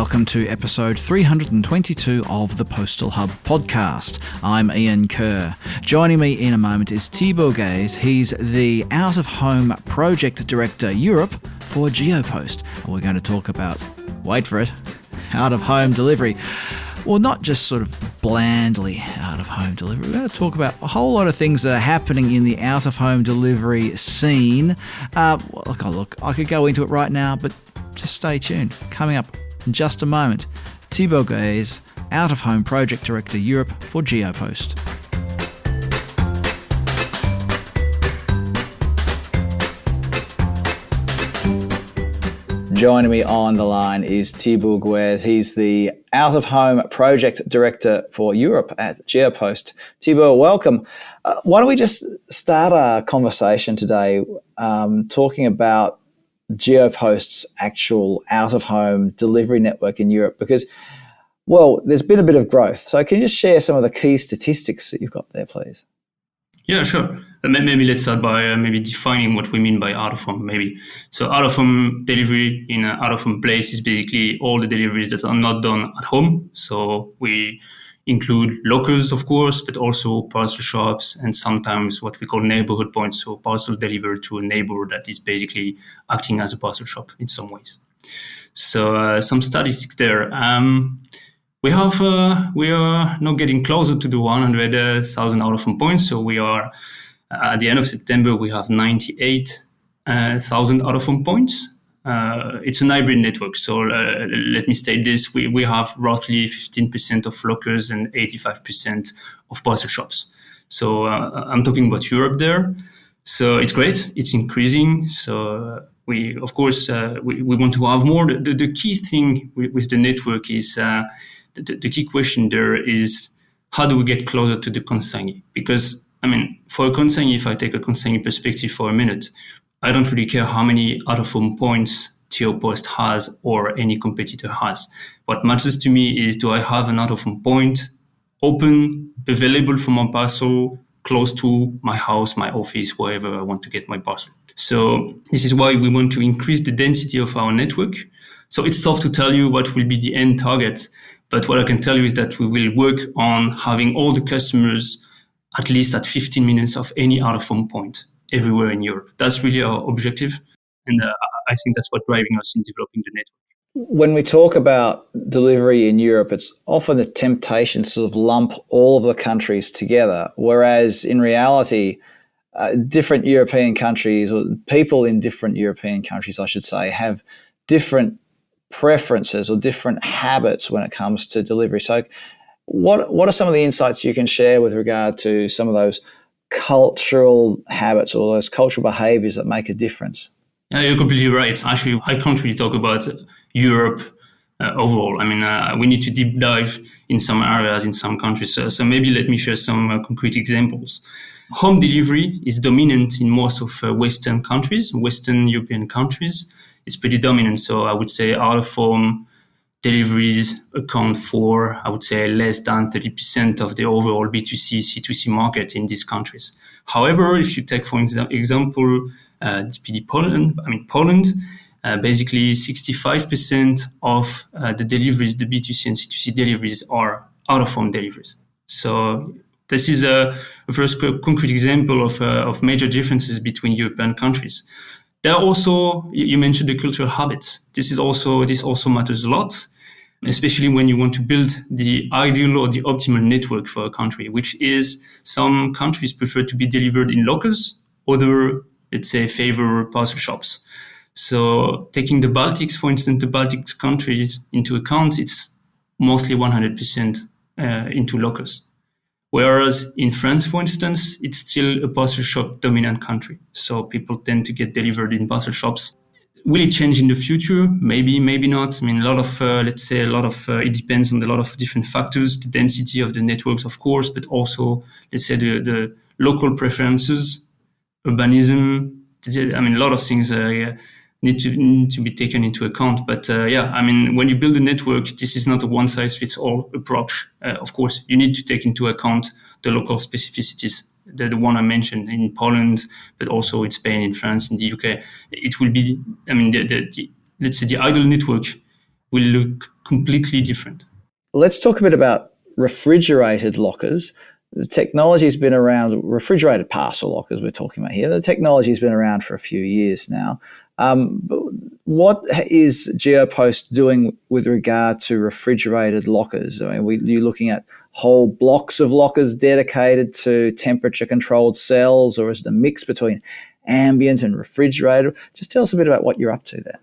welcome to episode 322 of the Postal Hub podcast. I'm Ian Kerr. Joining me in a moment is Thibault Guez. He's the out-of-home project director Europe for Geopost. And we're going to talk about, wait for it, out-of-home delivery. Well, not just sort of blandly out-of-home delivery. We're going to talk about a whole lot of things that are happening in the out-of-home delivery scene. Look, I could go into it right now, but just stay tuned. Coming up in just a moment, Thibault Guez, out-of-home project director Europe for Geopost. Joining me on the line is Thibault Guez. He's the out-of-home project director for Europe at Geopost. Thibault, welcome. Why don't we just start our conversation today talking about Geopost's actual out-of-home delivery network in Europe? Because, well, there's been a bit of growth. So can you just share some of the key statistics that you've got there, please? Yeah, sure. Maybe let's start by maybe defining what we mean by out-of-home, maybe. So out-of-home delivery in an out-of-home place is basically all the deliveries that are not done at home. So we include lockers, of course, but also parcel shops and sometimes what we call neighborhood points. So parcel delivered to a neighbor that is basically acting as a parcel shop in some ways. So some statistics there. We are now getting closer to the 100,000 out-of-home points. So we are, at the end of September, we have 98,000 out-of-home points. It's an hybrid network. So let me state this. We have roughly 15% of lockers and 85% of parcel shops. So I'm talking about Europe there. So it's great. It's increasing. So we want to have more. The key thing with the network is the key question there is, how do we get closer to the consignee? Because, for a consignee, if I take a consignee perspective for a minute, I don't really care how many out-of-home points Geopost has or any competitor has. What matters to me is, do I have an out-of-home point open, available for my parcel, close to my house, my office, wherever I want to get my parcel? So this is why we want to increase the density of our network. So it's tough to tell you what will be the end target, but what I can tell you is that we will work on having all the customers at least at 15 minutes of any out-of-home point everywhere in Europe. That's really our objective. And I think that's what's driving us in developing the network. When we talk about delivery in Europe, it's often a temptation to sort of lump all of the countries together, whereas in reality, different European countries, or people in different European countries, I should say, have different preferences or different habits when it comes to delivery. So what are some of the insights you can share with regard to some of those cultural habits or those cultural behaviors that make a difference? Yeah, you're completely right. Actually, I can't really talk about Europe overall. We need to deep dive in some areas, in some countries. So maybe let me share some concrete examples. Home delivery is dominant in most of Western countries, Western European countries. It's pretty dominant. So I would say out-of-home deliveries account for, I would say, less than 30% of the overall B2C, C2C market in these countries. However, if you take, for example, Poland, basically 65% of the deliveries, the B2C and C2C deliveries, are out-of-home deliveries. So this is a first concrete example of major differences between European countries. There are also, you mentioned the cultural habits. This also matters a lot, especially when you want to build the ideal or the optimal network for a country, which is some countries prefer to be delivered in lockers, other, let's say, favor parcel shops. So taking the Baltics, for instance, the Baltic countries into account, it's mostly 100% into lockers. Whereas in France, for instance, it's still a parcel shop dominant country. So people tend to get delivered in parcel shops. Will it change in the future? Maybe, maybe not. It depends on a lot of different factors, the density of the networks, of course, but also, let's say, the local preferences, urbanism. A lot of things need to be taken into account. But when you build a network, this is not a one-size-fits-all approach. Of course, you need to take into account the local specificities. The one I mentioned in Poland, but also in Spain, in France, in the UK. It will be, let's say the ideal network will look completely different. Let's talk a bit about refrigerated lockers. The technology has been around, refrigerated parcel lockers we're talking about here. The technology has been around for a few years now. But what is Geopost doing with regard to refrigerated lockers? I mean, you're looking at whole blocks of lockers dedicated to temperature-controlled cells, or is it a mix between ambient and refrigerated? Just tell us a bit about what you're up to there.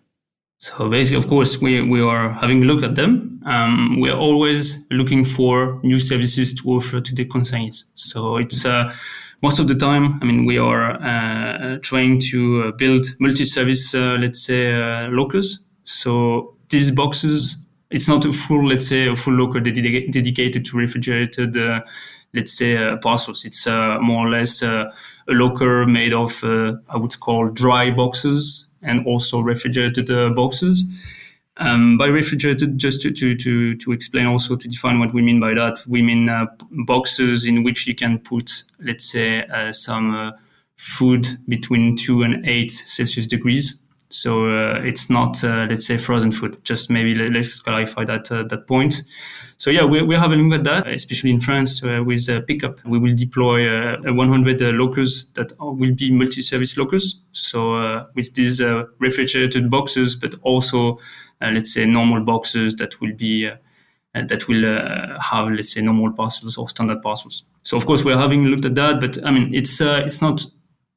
So basically, of course, we are having a look at them. We are always looking for new services to offer to the consignees. So it's most of the time, I mean, we are trying to build multi-service, lockers. So these boxes, it's not a full, a full locker dedicated to refrigerated, parcels. It's more or less a locker made of, I would call dry boxes, and also refrigerated boxes. By refrigerated, just to explain, also to define what we mean by that, we mean boxes in which you can put, some food between 2 and 8 Celsius degrees. So it's not, frozen food. Just maybe let's clarify that point. So yeah, we're having a look at that, especially in France with Pickup. We will deploy 100 lockers that will be multi-service lockers. So with these refrigerated boxes, but also normal boxes that will be have normal parcels or standard parcels. So of course we're having looked at that, but I mean it's not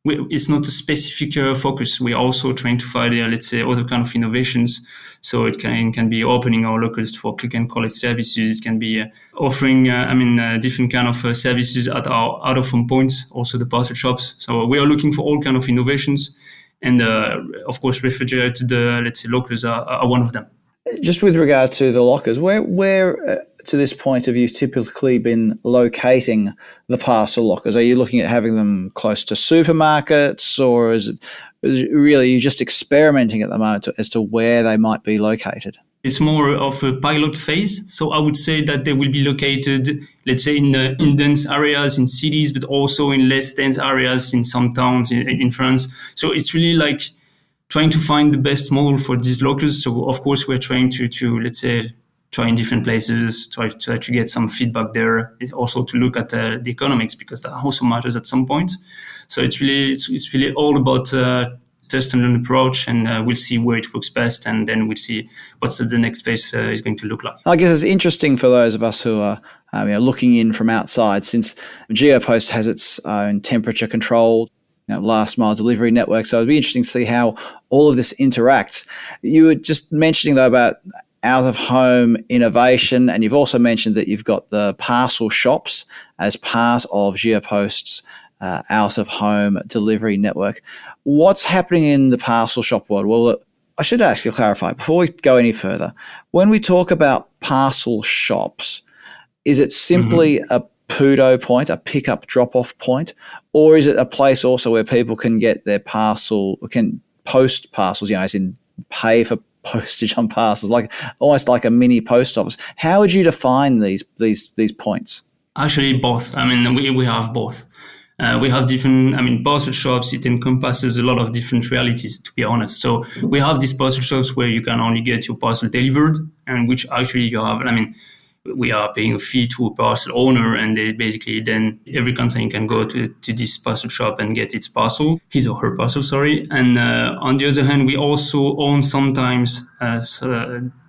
a specific focus. We're also trying to find, other kind of innovations. So it can be opening our lockers for click and collect services. It can be offering, different kind of services at our out-of-home points, also the parcel shops. So we are looking for all kind of innovations. And of course, refrigerated, lockers are one of them. Just with regard to the lockers, where to this point have you typically been locating the parcel lockers? Are you looking at having them close to supermarkets, or is it really you're just experimenting at the moment as to where they might be located? It's more of a pilot phase. So I would say that they will be located, in dense areas in cities, but also in less dense areas in some towns in France. So it's really like trying to find the best model for these lockers. So of course we're trying to try in different places, try to get some feedback there. It's also to look at the economics, because that also matters at some point. So it's really all about test and learn approach, and we'll see where it works best, and then we'll see what the next phase is going to look like. I guess it's interesting for those of us who are looking in from outside, since Geopost has its own temperature controlled last mile delivery network. So it'd be interesting to see how all of this interacts. You were just mentioning though about out of home innovation, and you've also mentioned that you've got the parcel shops as part of Geopost's out of home delivery network. What's happening in the parcel shop world? Well, I should ask you to clarify before we go any further. When we talk about parcel shops, is it simply a PUDO point, a pick-up drop-off point, or is it a place also where people can get their parcel, can post parcels, as in pay for postage on parcels, like almost like a mini post office? How would you define these points? Actually, both. I mean, we have both. We have different, parcel shops, it encompasses a lot of different realities, to be honest. So we have these parcel shops where you can only get your parcel delivered, and which actually you have, we are paying a fee to a parcel owner, and they basically then every consignee can go to this parcel shop and get its parcel, his or her parcel, sorry. And on the other hand, we also own sometimes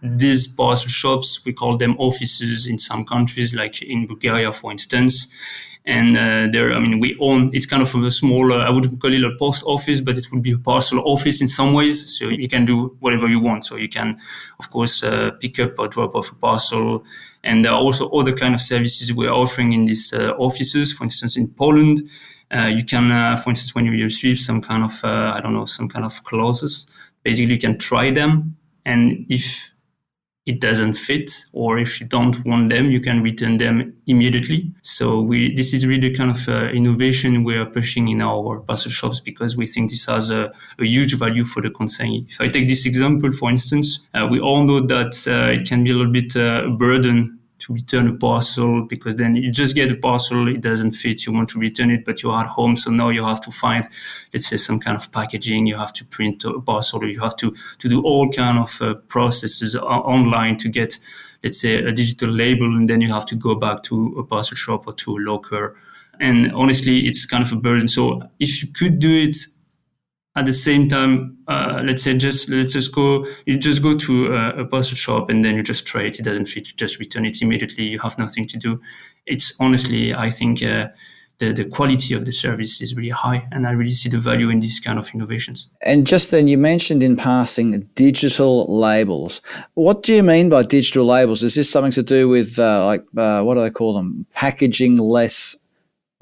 these parcel shops. We call them offices in some countries, like in Bulgaria, for instance. And we own, it's kind of a small, I wouldn't call it a post office, but it would be a parcel office in some ways. So you can do whatever you want. So you can, of course, pick up or drop off a parcel. And there are also other kind of services we're offering in these offices. For instance, in Poland, you can, for instance, when you receive some kind of, some kind of clothes, basically you can try them. And if it doesn't fit, or if you don't want them, you can return them immediately. So this is really the kind of innovation we are pushing in our parcel shops, because we think this has a huge value for the consignee. If I take this example, for instance, we all know that it can be a little bit a burden to return a parcel, because then you just get a parcel, it doesn't fit, you want to return it, but you're at home, so now you have to find, let's say, some kind of packaging, you have to print a parcel, or you have to do all kind of processes online to get, let's say, a digital label, and then you have to go back to a parcel shop or to a locker. And honestly, it's kind of a burden. So if you could do it at the same time, let's just go to a parcel shop, and then you just try it. It doesn't fit, you just return it immediately. You have nothing to do. It's honestly, I think the quality of the service is really high, and I really see the value in these kind of innovations. And just then, you mentioned in passing digital labels. What do you mean by digital labels? Is this something to do with what do they call them? Packaging less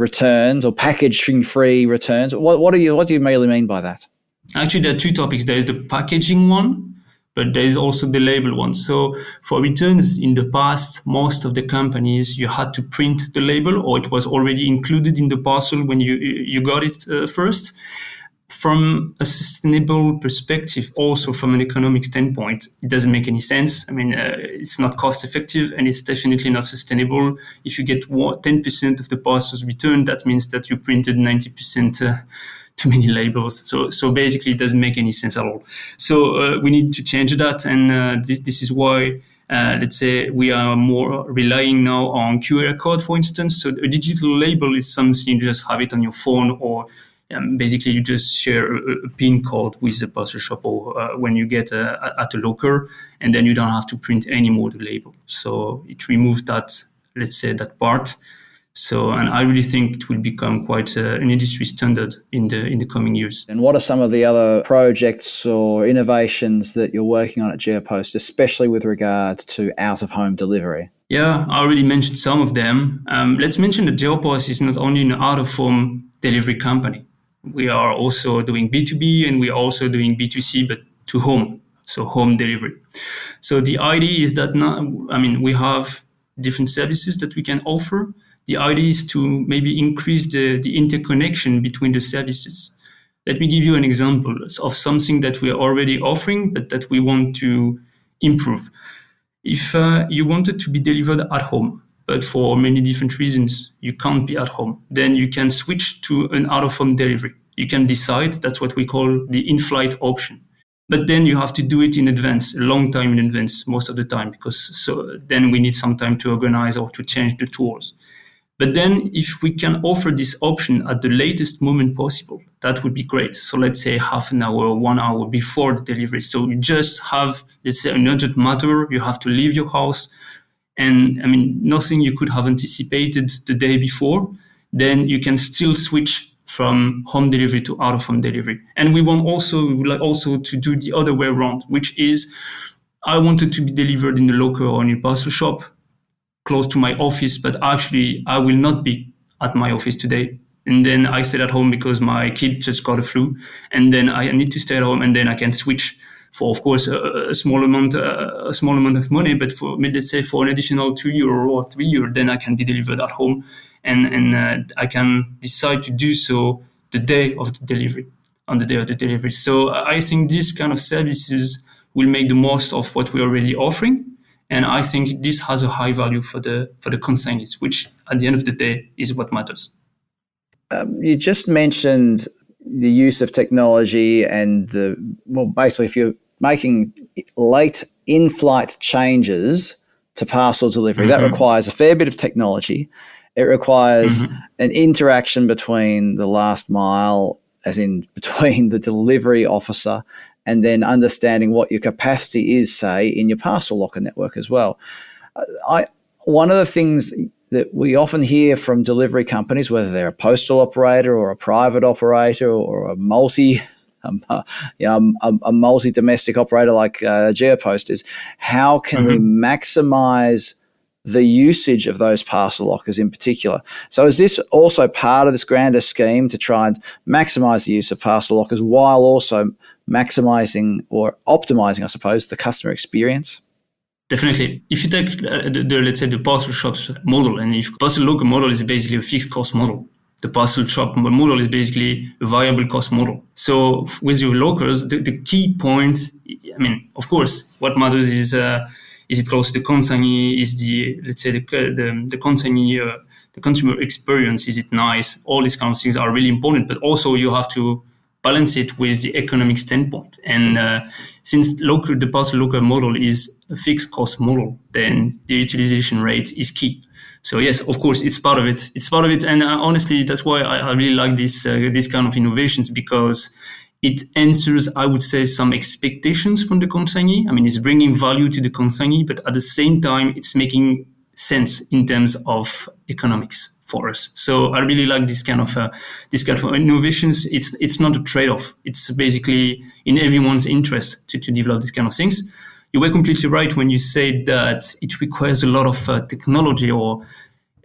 returns or packaging free returns? What do you really mean by that? Actually, there are two topics. There is the packaging one, but there is also the label one. So for returns in the past, most of the companies, you had to print the label, or it was already included in the parcel when you got it first. From a sustainable perspective, also from an economic standpoint, it doesn't make any sense. I mean, it's not cost effective, and it's definitely not sustainable. If you get 10% of the parcels returned, that means that you printed 90% too many labels. So basically, it doesn't make any sense at all. So we need to change that, and this is why, let's say, we are more relying now on QR code, for instance. So a digital label is something you just have it on your phone, or basically, you just share a PIN code with the parcel shop, or when you get at a locker, and then you don't have to print anymore the label. So it removed that, let's say, that part. So, and I really think it will become quite an industry standard in the coming years. And what are some of the other projects or innovations that you're working on at Geopost, especially with regard to out-of-home delivery? Yeah, I already mentioned some of them. Let's mention that Geopost is not only an out-of-home delivery company. We are also doing B2B, and we are also doing B2C, but to home, so home delivery. So the idea is that we have different services that we can offer. The idea is to maybe increase the interconnection between the services. Let me give you an example of something that we are already offering, but that we want to improve. If you wanted to be delivered at home, but for many different reasons, you can't be at home, then you can switch to an out-of-home delivery. You can decide, that's what we call the in-flight option. But then you have to do it in advance, a long time in advance, most of the time, because then we need some time to organize or to change the tours. But then if we can offer this option at the latest moment possible, that would be great. So let's say half an hour, 1 hour before the delivery. So you just have, let's say, an urgent matter, you have to leave your house, and nothing you could have anticipated the day before, then you can still switch from home delivery to out-of-home delivery. And we would like also to do the other way around, which is I wanted to be delivered in the locker or in a parcel shop close to my office, but actually I will not be at my office today. And then I stayed at home because my kid just got a flu, and then I need to stay at home, and then I can switch for, of course, a small amount of money, but let's say for an additional €2 or €3, then I can be delivered at home, and I can decide to do so on the day of the delivery. So I think these kind of services will make the most of what we're already offering, and I think this has a high value for the consignees, which at the end of the day is what matters. You just mentioned the use of technology and basically if you're making late in-flight changes to parcel delivery, that requires a fair bit of technology. It requires an interaction between the last mile, as in between the delivery officer, and then understanding what your capacity is, say, in your parcel locker network as well. One of the things that we often hear from delivery companies, whether they're a postal operator or a private operator or a multi-domestic operator like Geopost, is how can we maximize the usage of those parcel lockers in particular? So is this also part of this grander scheme to try and maximize the use of parcel lockers while also maximizing or optimizing, I suppose, the customer experience? Definitely. If you take let's say the parcel shops model, and if parcel locker model is basically a fixed cost model, the parcel shop model is basically a variable cost model. So with your lockers, the key point, of course, what matters is Is it close to the consignee? Is the consignee, the consumer experience, is it nice? All these kind of things are really important, but also you have to balance it with the economic standpoint. And since the parcel locker model is a fixed cost model, then the utilization rate is key. So yes, of course, it's part of it. And honestly, that's why I really like this kind of innovations, because it answers, I would say, some expectations from the consignee. I mean, it's bringing value to the consignee, but at the same time, it's making sense in terms of economics for us. So I really like this kind of innovations. It's not a trade-off. It's basically in everyone's interest to develop these kind of things. You were completely right when you said that it requires a lot of technology or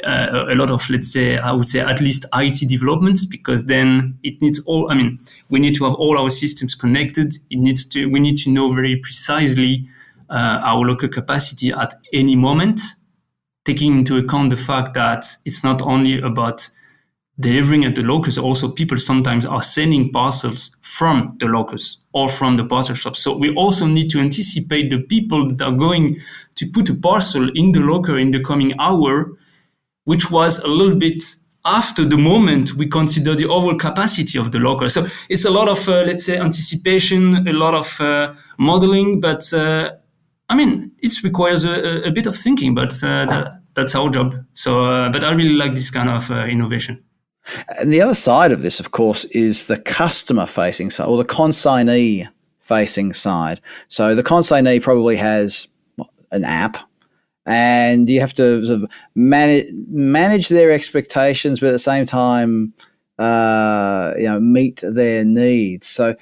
a lot of, let's say, I would say at least IT developments, because then it needs we need to have all our systems connected. We need to know very precisely our local capacity at any moment, taking into account the fact that it's not only about delivering at the locus, also people sometimes are sending parcels from the locus or from the parcel shop. So we also need to anticipate the people that are going to put a parcel in the locker in the coming hour, which was a little bit after the moment we consider the overall capacity of the locker. So it's a lot of, let's say, anticipation, a lot of modeling, but it requires a bit of thinking, but that's our job. So, but I really like this kind of innovation. And the other side of this, of course, is the customer-facing side, or the consignee-facing side. So the consignee probably has an app, and you have to sort of manage their expectations, but at the same time, meet their needs. So,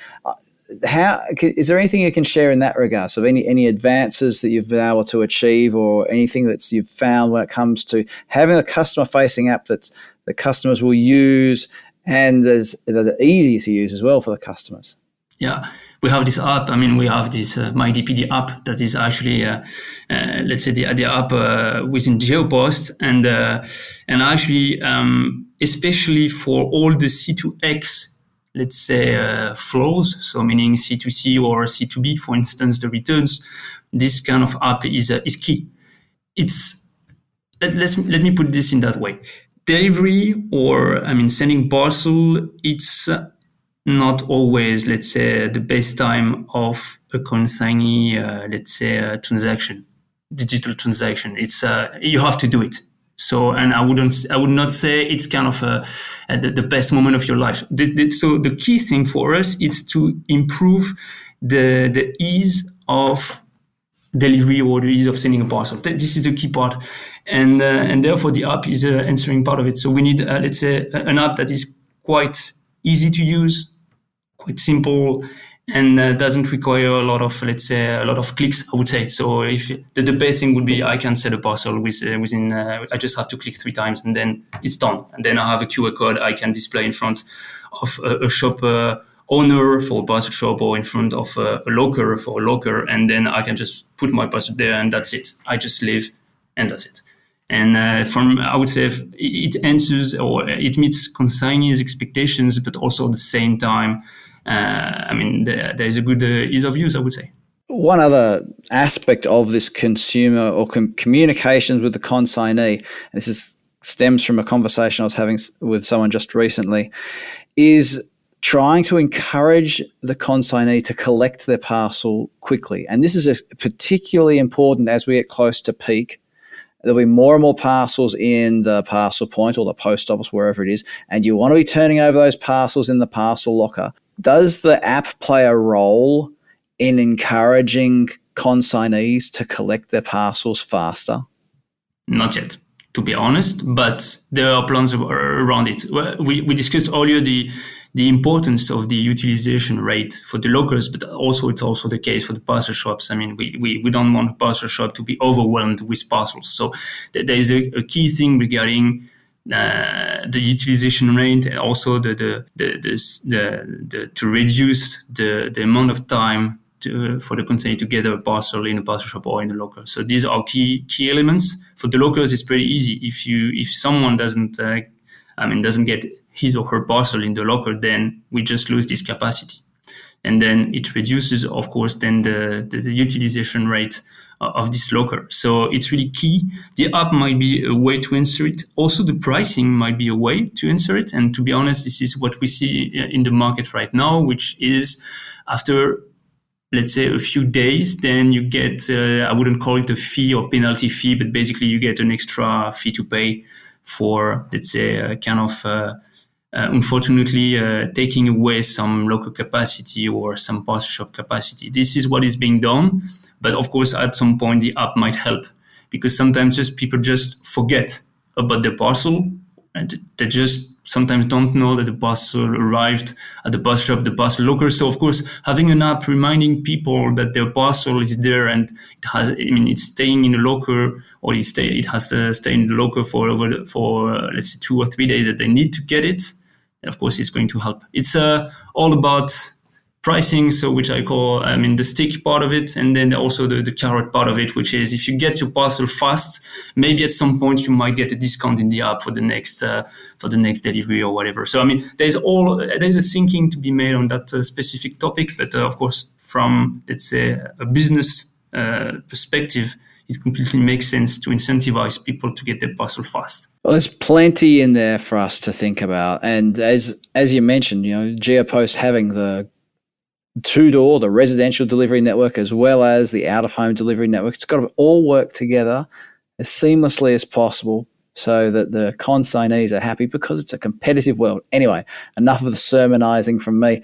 is there anything you can share in that regard? So, any advances that you've been able to achieve, or anything that you've found when it comes to having a customer-facing app that the customers will use, and that are easy to use as well for the customers? Yeah. We have this app. We have this MyDPD app that is actually, let's say, the app within Geopost, and actually, especially for all the C2X, let's say, flows. So meaning C2C or C2B, for instance, the returns. This kind of app is key. It's let me put this in that way. Delivery or sending parcel, it's not always, let's say, the best time of a consignee, let's say, transaction, digital transaction. It's you have to do it. So, and I would not say it's kind of the best moment of your life. So the key thing for us is to improve the ease of delivery or the ease of sending a parcel. This is the key part, and therefore the app is answering part of it. So we need, let's say, an app that is quite easy to use, quite simple, and doesn't require a lot of, let's say, a lot of clicks, I would say. So if the best thing would be, I can set a parcel within, I just have to click 3 times and then it's done. And then I have a QR code I can display in front of a shop owner for a parcel shop, or in front of a locker for a locker, and then I can just put my parcel there and that's it. I just leave and that's it. And I would say it answers, or it meets consignees' expectations, but also at the same time, there is a good ease of use, I would say. One other aspect of this consumer or communications with the consignee, and stems from a conversation I was having with someone just recently, is trying to encourage the consignee to collect their parcel quickly. And this is particularly important as we get close to peak. There'll be more and more parcels in the parcel point or the post office, wherever it is, and you want to be turning over those parcels in the parcel locker. Does the app play a role in encouraging consignees to collect their parcels faster? Not yet, to be honest, but there are plans around it. We discussed earlier the importance of the utilization rate for the lockers, but also it's also the case for the parcel shops. We don't want a parcel shop to be overwhelmed with parcels. So there is a key thing regarding the utilization rate, and also to reduce the amount of time for the consignee to gather a parcel in a parcel shop or in the locker. So these are key elements. For the lockers, it's pretty easy. If someone doesn't get his or her parcel in the locker, then we just lose this capacity, and then it reduces, of course, then the utilization rate of this locker. So it's really key. The app might be a way to answer it. Also, the pricing might be a way to answer it. And to be honest, this is what we see in the market right now, which is after, let's say, a few days, then you get, I wouldn't call it a fee or penalty fee, but basically you get an extra fee to pay for, let's say, unfortunately, taking away some local capacity or some parcel shop capacity. This is what is being done. But of course, at some point, the app might help, because sometimes people just forget about the parcel, and they just sometimes don't know that the parcel arrived at the parcel shop, the parcel locker. So of course, having an app reminding people that their parcel is there and it's staying in the locker, or it has to stay in the locker for let's say 2 or 3 days, that they need to get it. Of course, it's going to help. It's all about pricing, so which I call, the stick part of it, and then also the carrot part of it, which is if you get your parcel fast, maybe at some point you might get a discount in the app for the next delivery or whatever. So there's a thinking to be made on that specific topic, but of course, from, let's say, a business perspective, it completely makes sense to incentivize people to get their parcel fast. Well, there's plenty in there for us to think about, and as you mentioned, Geopost having the PUDO, the residential delivery network, as well as the out-of-home delivery network, it's got to all work together as seamlessly as possible so that the consignees are happy, because it's a competitive world. Anyway, enough of the sermonizing from me.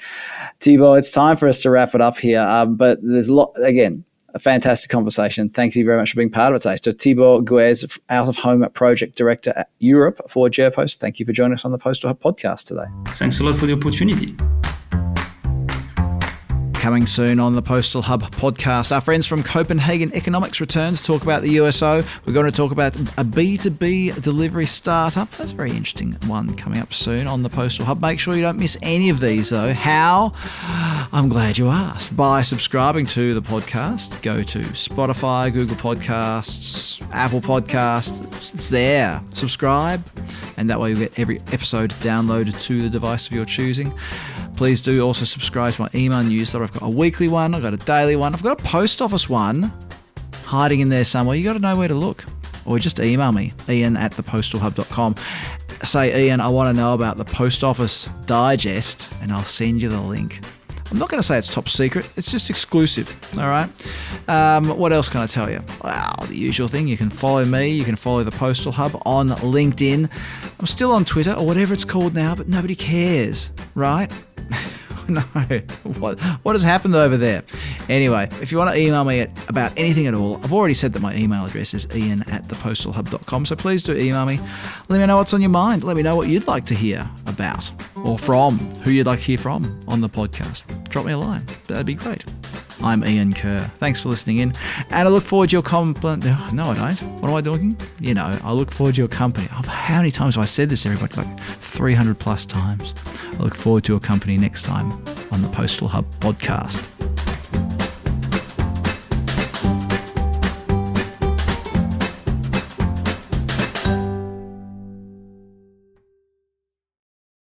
Thibault, it's time for us to wrap it up here, but there's a fantastic conversation. Thank you very much for being part of it today. So Thibault Guez, out-of-home project director at Europe for Geopost, thank you for joining us on the Postal Hub podcast today. Thanks a lot for the opportunity. Coming soon on the Postal Hub podcast, our friends from Copenhagen Economics return to talk about the USO. We're going to talk about a B2B delivery startup. That's a very interesting one coming up soon on the Postal Hub. Make sure you don't miss any of these, though. How? I'm glad you asked. By subscribing to the podcast, go to Spotify, Google Podcasts, Apple Podcasts. It's there. Subscribe, and that way you'll get every episode downloaded to the device of your choosing. Please do also subscribe to my email newsletter. I've got a weekly one, I've got a daily one, I've got a post office one hiding in there somewhere. You got to know where to look. Or just email me, ian@thepostalhub.com. Say, Ian, I want to know about the Post Office Digest, and I'll send you the link. I'm not going to say it's top secret. It's just exclusive, all right? What else can I tell you? Well, the usual thing. You can follow me. You can follow the Postal Hub on LinkedIn. I'm still on Twitter, or whatever it's called now, but nobody cares, right? No. What has happened over there? Anyway, if you want to email me about anything at all, I've already said that my email address is ian@thepostalhub.com, so please do email me. Let me know what's on your mind. Let me know what you'd like to hear about or from, who you'd like to hear from on the podcast. Drop me a line. That'd be great. I'm Ian Kerr. Thanks for listening in, and I look forward to your compliment. No, I don't. What am I doing? I look forward to your company. How many times have I said this, everybody? Like 300 plus times. I look forward to your company next time on the Postal Hub podcast.